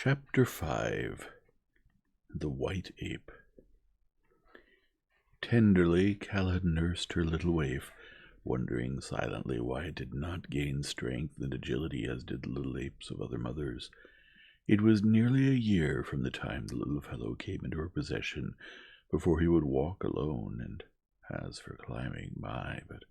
Chapter 5. The White Ape. Tenderly Calla had nursed her little waif, wondering silently why it did not gain strength and agility as did the little apes of other mothers. It was nearly a year from the time the little fellow came into her possession before he would walk alone, and as for climbing, but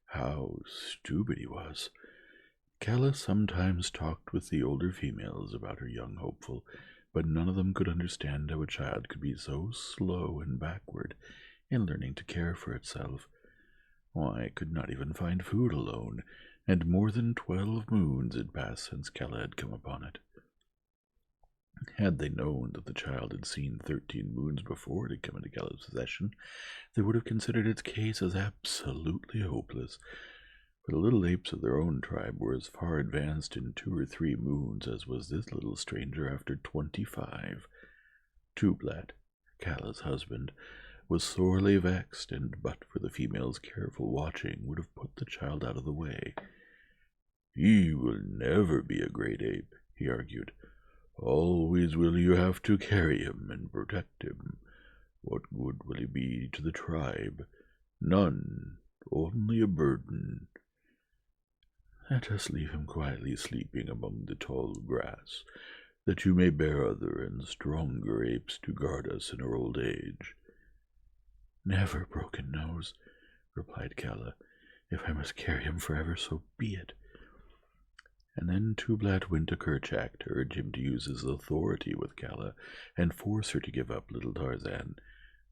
how stupid he was. Calla sometimes talked with the older females about her young hopeful, but none of them could understand how a child could be so slow and backward in learning to care for itself. Why, it could not even find food alone, and more than 12 moons had passed since Calla had come upon it. Had they known that the child had seen 13 moons before it had come into Calla's possession, they would have considered its case as absolutely hopeless. For the little apes of their own tribe were as far advanced in 2 or 3 moons as was this little stranger after 25. Tublat, Calla's husband, was sorely vexed, and but for the female's careful watching would have put the child out of the way. "He will never be a great ape," he argued. "Always will you have to carry him and protect him. What good will he be to the tribe? None, only a burden. Let us leave him quietly sleeping among the tall grass, that you may bear other and stronger apes to guard us in our old age." "Never, Broken Nose," replied Calla. "If I must carry him forever, so be it." And then Tublat went to Kerchak to urge him to use his authority with Calla and force her to give up little Tarzan,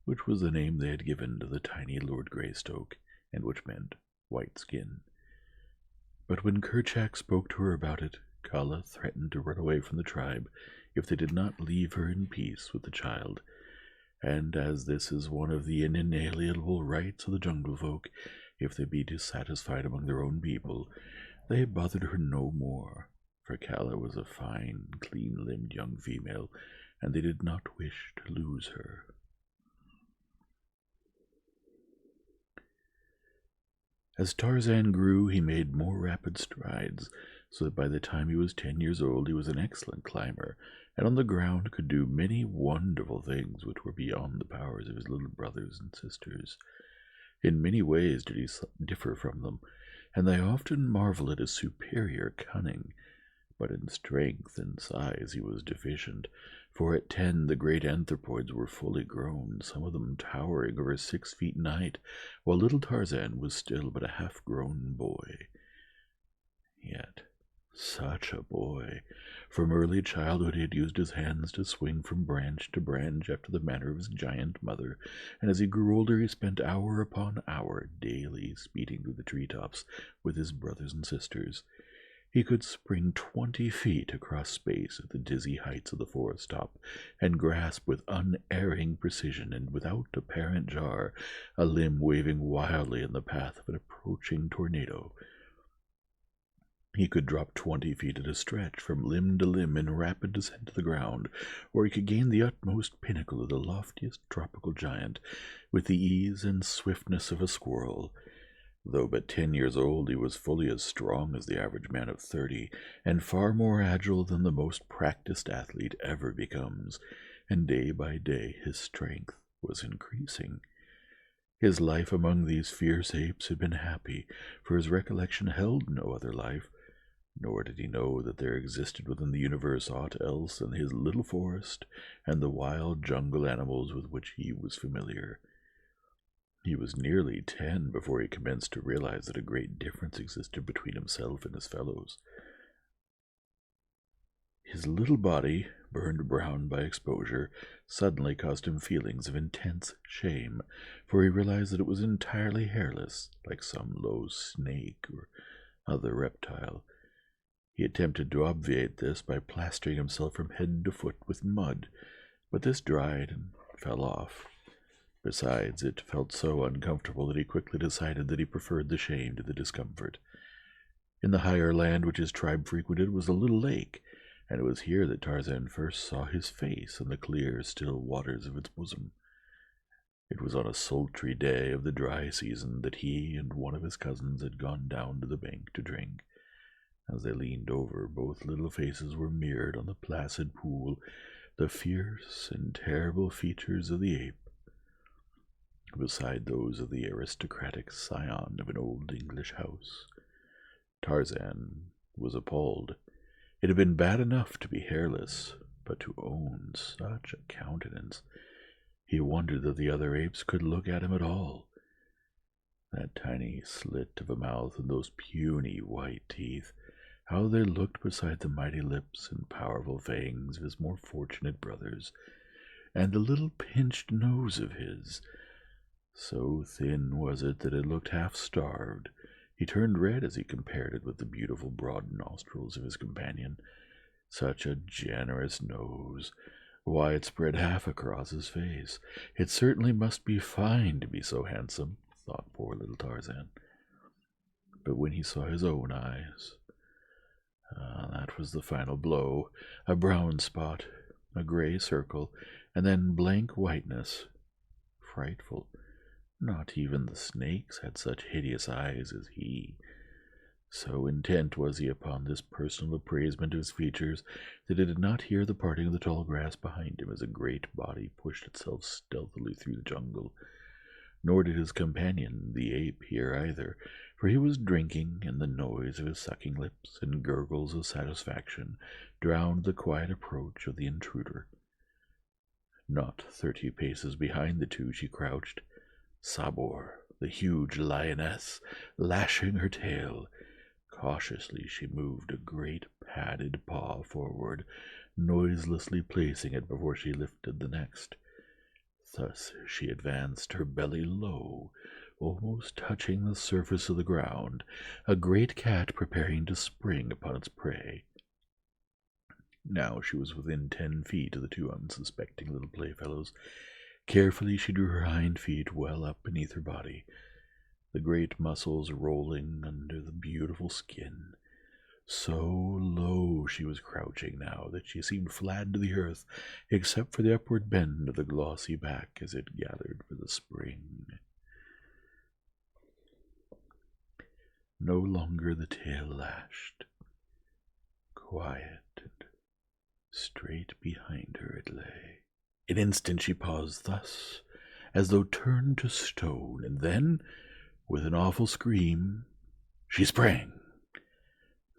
which was the name they had given to the tiny Lord Greystoke, and which meant white skin. But when Kerchak spoke to her about it, Calla threatened to run away from the tribe if they did not leave her in peace with the child. And as this is one of the inalienable rights of the jungle folk, if they be dissatisfied among their own people, they bothered her no more, for Calla was a fine, clean-limbed young female, and they did not wish to lose her. As Tarzan grew, he made more rapid strides, so that by the time he was 10 years old he was an excellent climber, and on the ground could do many wonderful things which were beyond the powers of his little brothers and sisters. In many ways did he differ from them, and they often marveled at his superior cunning. But in strength and size he was deficient, for at 10 the great anthropoids were fully grown, some of them towering over 6 feet in height, while little Tarzan was still but a half-grown boy. Yet such a boy! From early childhood he had used his hands to swing from branch to branch after the manner of his giant mother, and as he grew older he spent hour upon hour daily speeding through the treetops with his brothers and sisters. He could spring 20 feet across space at the dizzy heights of the forest top, and grasp with unerring precision and without apparent jar a limb waving wildly in the path of an approaching tornado. He could drop 20 feet at a stretch from limb to limb in rapid descent to the ground, or he could gain the utmost pinnacle of the loftiest tropical giant with the ease and swiftness of a squirrel. Though but 10 years old, he was fully as strong as the average man of 30, and far more agile than the most practiced athlete ever becomes, and day by day his strength was increasing. His life among these fierce apes had been happy, for his recollection held no other life, nor did he know that there existed within the universe aught else than his little forest and the wild jungle animals with which he was familiar. He was nearly 10 before he commenced to realize that a great difference existed between himself and his fellows. His little body, burned brown by exposure, suddenly caused him feelings of intense shame, for he realized that it was entirely hairless, like some low snake or other reptile. He attempted to obviate this by plastering himself from head to foot with mud, but this dried and fell off. Besides, it felt so uncomfortable that he quickly decided that he preferred the shame to the discomfort. In the higher land which his tribe frequented was a little lake, and it was here that Tarzan first saw his face in the clear, still waters of its bosom. It was on a sultry day of the dry season that he and one of his cousins had gone down to the bank to drink. As they leaned over, both little faces were mirrored on the placid pool, the fierce and terrible features of the ape, beside those of the aristocratic scion of an old English house. Tarzan was appalled. It had been bad enough to be hairless, but to own such a countenance. He wondered that the other apes could look at him at all. That tiny slit of a mouth and those puny white teeth, how they looked beside the mighty lips and powerful fangs of his more fortunate brothers, and the little pinched nose of his. So thin was it that it looked half-starved. He turned red as he compared it with the beautiful broad nostrils of his companion. Such a generous nose! Why, it spread half across his face. It certainly must be fine to be so handsome, thought poor little Tarzan. But when he saw his own eyes, that was the final blow. A brown spot, a gray circle, and then blank whiteness. Frightful. Not even the snakes had such hideous eyes as he. So intent was he upon this personal appraisement of his features that he did not hear the parting of the tall grass behind him as a great body pushed itself stealthily through the jungle. Nor did his companion, the ape, hear either, for he was drinking, and the noise of his sucking lips and gurgles of satisfaction drowned the quiet approach of the intruder. Not 30 paces behind the two she crouched, Sabor, the huge lioness, lashing her tail. Cautiously she moved a great padded paw forward, noiselessly placing it before she lifted the next. Thus she advanced, her belly low, almost touching the surface of the ground, a great cat preparing to spring upon its prey. Now she was within 10 feet of the two unsuspecting little playfellows. Carefully she drew her hind feet well up beneath her body, the great muscles rolling under the beautiful skin. So low she was crouching now that she seemed flat to the earth, except for the upward bend of the glossy back as it gathered for the spring. No longer the tail lashed. Quiet and straight behind her it lay. An instant she paused thus, as though turned to stone, and then, with an awful scream, she sprang.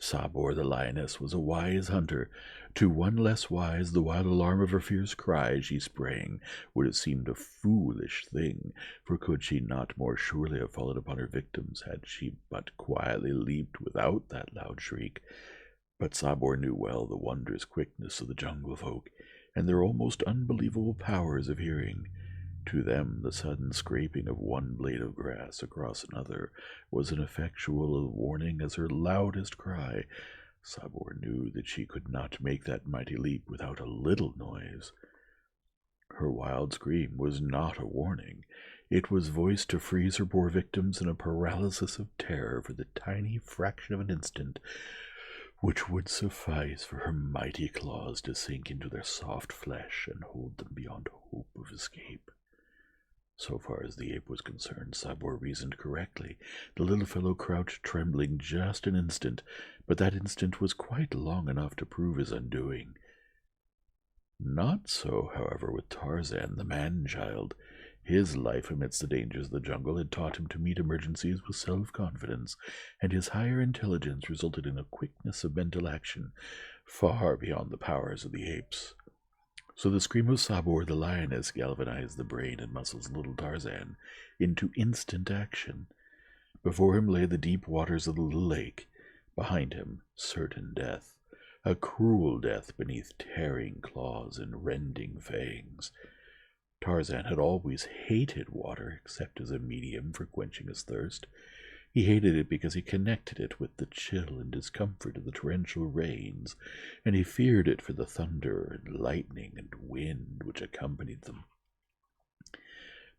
Sabor the lioness was a wise hunter. To one less wise, the wild alarm of her fierce cry as she sprang would have seemed a foolish thing, for could she not more surely have fallen upon her victims had she but quietly leaped without that loud shriek? But Sabor knew well the wondrous quickness of the jungle folk, and their almost unbelievable powers of hearing. To them the sudden scraping of one blade of grass across another was an effectual warning as her loudest cry. Sabor knew that she could not make that mighty leap without a little noise. Her wild scream was not a warning. It was voiced to freeze her poor victims in a paralysis of terror for the tiny fraction of an instant, which would suffice for her mighty claws to sink into their soft flesh and hold them beyond hope of escape. So far as the ape was concerned, Sabor reasoned correctly. The little fellow crouched trembling just an instant, but that instant was quite long enough to prove his undoing. Not so, however, with Tarzan, the man-child. His life amidst the dangers of the jungle had taught him to meet emergencies with self-confidence, and his higher intelligence resulted in a quickness of mental action far beyond the powers of the apes. So the scream of Sabor the lioness galvanized the brain and muscles of little Tarzan into instant action. Before him lay the deep waters of the little lake, behind him certain death, a cruel death beneath tearing claws and rending fangs. Tarzan had always hated water except as a medium for quenching his thirst. He hated it because he connected it with the chill and discomfort of the torrential rains, and he feared it for the thunder and lightning and wind which accompanied them.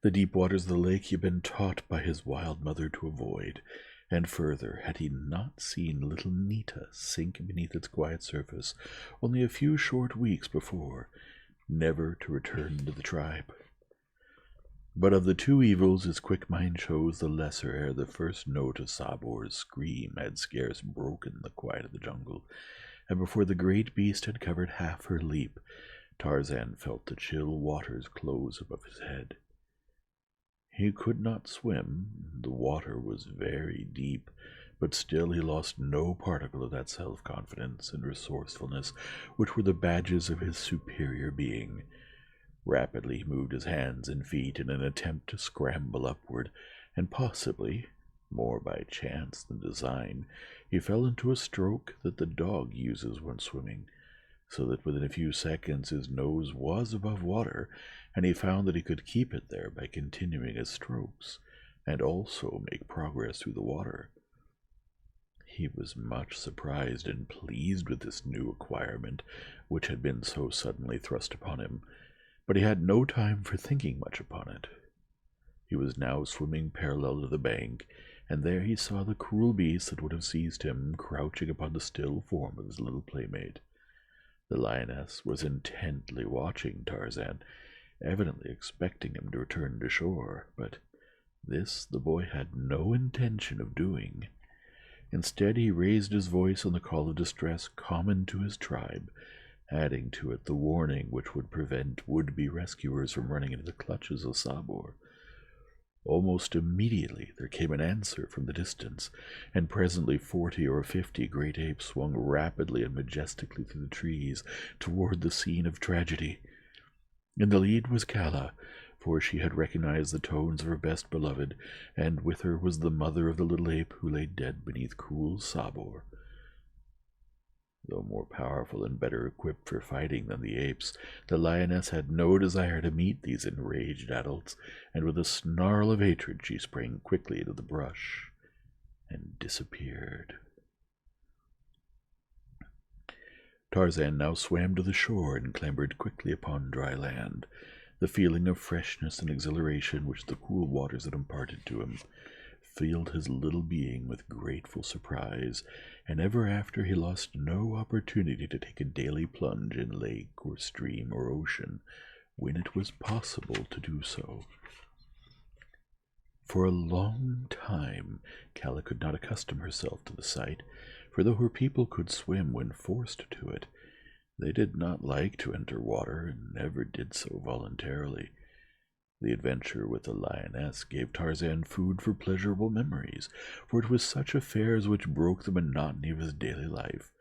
The deep waters of the lake he had been taught by his wild mother to avoid, and further, had he not seen little Nita sink beneath its quiet surface only a few short weeks before, never to return to the tribe. But of the two evils his quick mind chose the lesser ere the first note of Sabor's scream had scarce broken the quiet of the jungle, and before the great beast had covered half her leap, Tarzan felt the chill waters close above his head. He could not swim, the water was very deep, but still he lost no particle of that self-confidence and resourcefulness which were the badges of his superior being. Rapidly he moved his hands and feet in an attempt to scramble upward, and possibly, more by chance than design, he fell into a stroke that the dog uses when swimming, so that within a few seconds his nose was above water, and he found that he could keep it there by continuing his strokes, and also make progress through the water. He was much surprised and pleased with this new acquirement, which had been so suddenly thrust upon him, but he had no time for thinking much upon it. He was now swimming parallel to the bank, and there he saw the cruel beast that would have seized him crouching upon the still form of his little playmate. The lioness was intently watching Tarzan, evidently expecting him to return to shore, but this the boy had no intention of doing. Instead, he raised his voice on the call of distress common to his tribe, adding to it the warning which would prevent would-be rescuers from running into the clutches of Sabor. Almost immediately there came an answer from the distance, and presently 40 or 50 great apes swung rapidly and majestically through the trees toward the scene of tragedy. In the lead was Kala, for she had recognized the tones of her best beloved, and with her was the mother of the little ape who lay dead beneath cruel Sabor. Though more powerful and better equipped for fighting than the apes, the lioness had no desire to meet these enraged adults, and with a snarl of hatred she sprang quickly into the brush and disappeared. Tarzan now swam to the shore and clambered quickly upon dry land. The feeling of freshness and exhilaration which the cool waters had imparted to him filled his little being with grateful surprise, and ever after he lost no opportunity to take a daily plunge in lake or stream or ocean when it was possible to do so. For a long time Kala could not accustom herself to the sight, for though her people could swim when forced to it, they did not like to enter water and never did so voluntarily. The adventure with the lioness gave Tarzan food for pleasurable memories, for it was such affairs which broke the monotony of his daily life,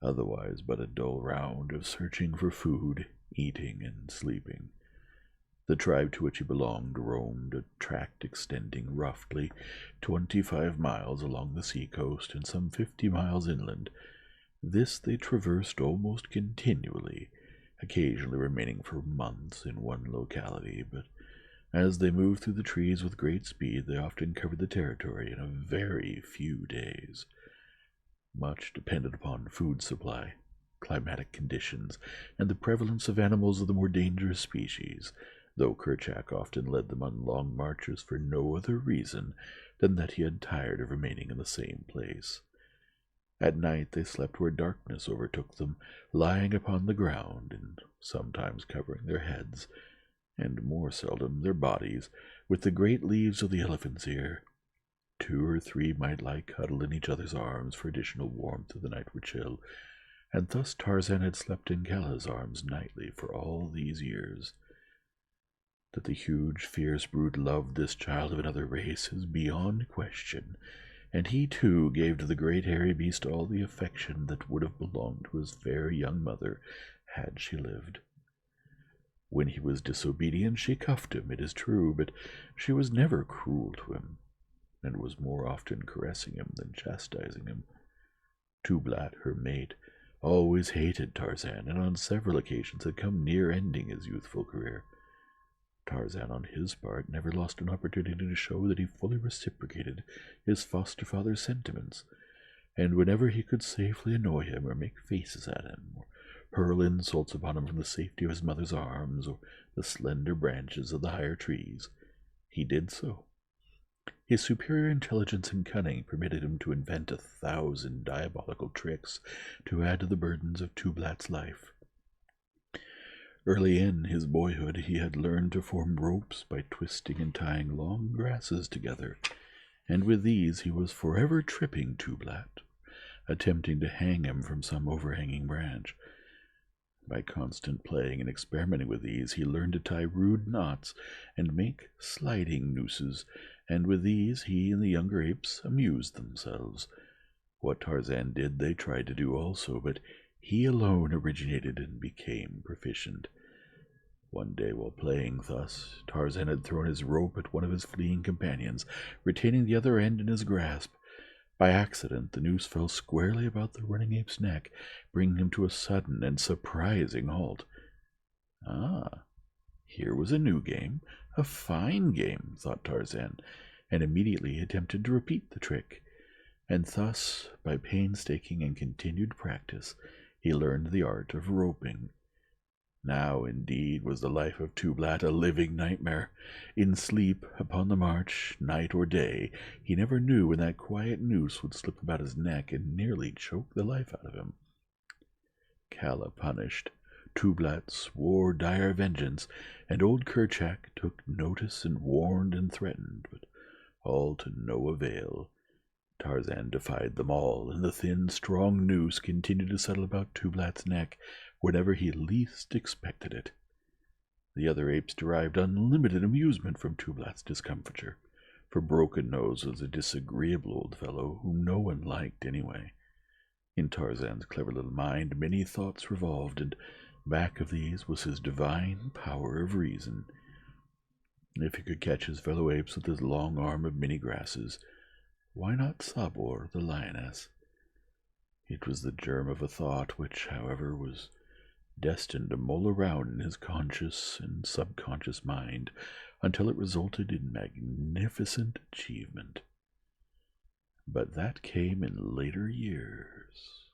otherwise but a dull round of searching for food, eating, and sleeping. The tribe to which he belonged roamed a tract extending roughly 25 miles along the sea-coast and some 50 miles inland. This they traversed almost continually, occasionally remaining for months in one locality, but as they moved through the trees with great speed, they often covered the territory in a very few days. Much depended upon food supply, climatic conditions, and the prevalence of animals of the more dangerous species, though Kerchak often led them on long marches for no other reason than that he had tired of remaining in the same place. At night they slept where darkness overtook them, lying upon the ground, and sometimes covering their heads, and more seldom their bodies, with the great leaves of the elephant's ear. 2 or 3 might lie cuddled in each other's arms for additional warmth if the night were chill, and thus Tarzan had slept in Kala's arms nightly for all these years. That the huge, fierce brute loved this child of another race is beyond question, and he too gave to the great hairy beast all the affection that would have belonged to his fair young mother had she lived. When he was disobedient, she cuffed him, it is true, but she was never cruel to him, and was more often caressing him than chastising him. Tublat, her mate, always hated Tarzan, and on several occasions had come near ending his youthful career. Tarzan, on his part, never lost an opportunity to show that he fully reciprocated his foster-father's sentiments, and whenever he could safely annoy him or make faces at him, or hurl insults upon him from the safety of his mother's arms or the slender branches of the higher trees, he did so. His superior intelligence and cunning permitted him to invent 1,000 diabolical tricks to add to the burdens of Tublat's life. Early in his boyhood, he had learned to form ropes by twisting and tying long grasses together, and with these he was forever tripping Tublat, attempting to hang him from some overhanging branch. By constant playing and experimenting with these, he learned to tie rude knots and make sliding nooses, and with these he and the younger apes amused themselves. What Tarzan did they tried to do also, but he alone originated and became proficient. One day while playing thus, Tarzan had thrown his rope at one of his fleeing companions, retaining the other end in his grasp. By accident, the noose fell squarely about the running ape's neck, bringing him to a sudden and surprising halt. Ah, here was a new game, a fine game, thought Tarzan, and immediately attempted to repeat the trick. And thus, by painstaking and continued practice, he learned the art of roping. Now, indeed, was the life of Tublat a living nightmare. In sleep, upon the march, night or day, he never knew when that quiet noose would slip about his neck and nearly choke the life out of him. Kala punished, Tublat swore dire vengeance, and old Kerchak took notice and warned and threatened, but all to no avail. Tarzan defied them all, and the thin, strong noose continued to settle about Tublat's neck whenever he least expected it. The other apes derived unlimited amusement from Tublat's discomfiture, for Broken Nose was a disagreeable old fellow whom no one liked anyway. In Tarzan's clever little mind many thoughts revolved, and back of these was his divine power of reason. If he could catch his fellow apes with his long arm of many grasses, why not Sabor, the lioness? It was the germ of a thought which, however, was destined to mull around in his conscious and subconscious mind until it resulted in magnificent achievement. But that came in later years.